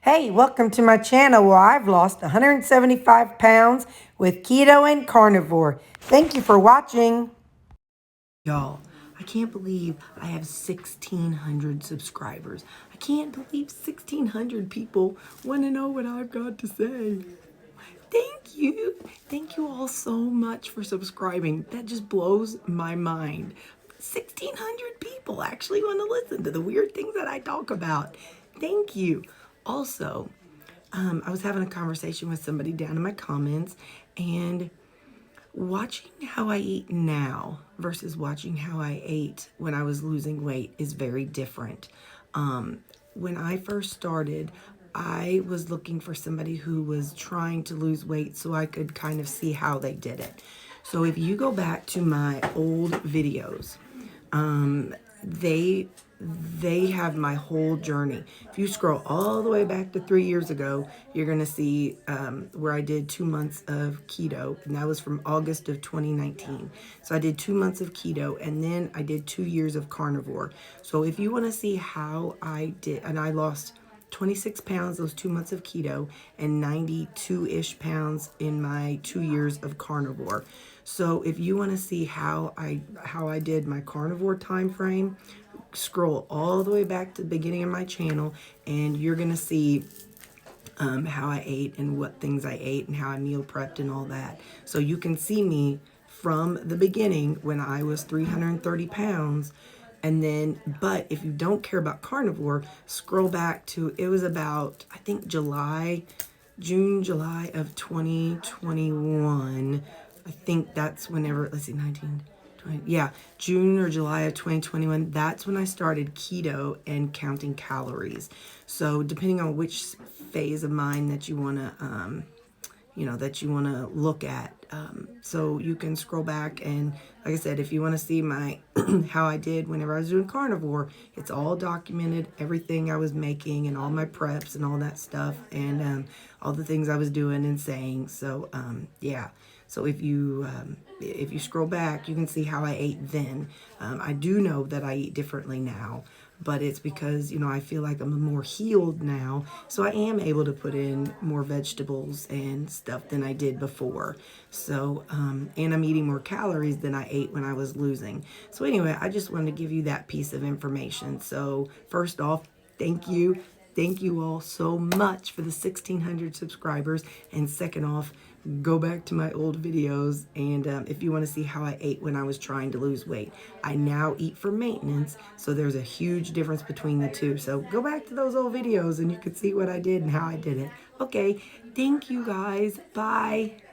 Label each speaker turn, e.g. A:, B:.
A: Hey, welcome to my channel where I've lost 175 pounds with keto and carnivore. Thank you for watching.
B: Y'all, I can't believe I have 1,600 subscribers. I can't believe 1,600 people want to know what I've got to say. Thank you. Thank you all so much for subscribing. That just blows my mind. 1,600 people actually want to listen to the weird things that I talk about. Thank you. Also, I was having a conversation with somebody down in my comments, and watching how I eat now versus watching how I ate when I was losing weight is very different. When I first started, I was looking for somebody who was trying to lose weight so I could kind of see how they did it. So if you go back to my old videos, they have my whole journey. If you scroll all the way back to 3 years ago, you're gonna see where I did 2 months of keto, and that was from August of 2019. So I did 2 months of keto, and then I did 2 years of carnivore. So if you want to see how I did, and I lost 26 pounds those 2 months of keto and 92-ish pounds in my 2 years of carnivore. So if you want to see how I did my carnivore time frame, scroll all the way back to the beginning of my channel, and you're gonna see how I ate and what things I ate and how I meal prepped and all that. So you can see me from the beginning when I was 330 pounds. And then, but if you don't care about carnivore, scroll back to, it was about, I think July of 2021. I think that's whenever, let's see, 19, 20, yeah, June or July of 2021. That's when I started keto and counting calories. So depending on which phase of mine that you want to, that you want to look at. So you can scroll back, and like I said, if you want to see my how I did whenever I was doing carnivore, it's all documented, everything I was making and all my preps and all that stuff, and all the things I was doing and saying. So yeah. So if you scroll back, you can see how I ate then. I do know that I eat differently now, but it's because, I feel like I'm more healed now. So I am able to put in more vegetables and stuff than I did before. So, and I'm eating more calories than I ate when I was losing. So anyway, I just wanted to give you that piece of information. So first off, thank you. Thank you all so much for the 1,600 subscribers. And second off, go back to my old videos, and if you want to see how I ate when I was trying to lose weight. I now eat for maintenance, so there's a huge difference between the two. So go back to those old videos and you can see what I did and how I did it. Okay, thank you guys. Bye.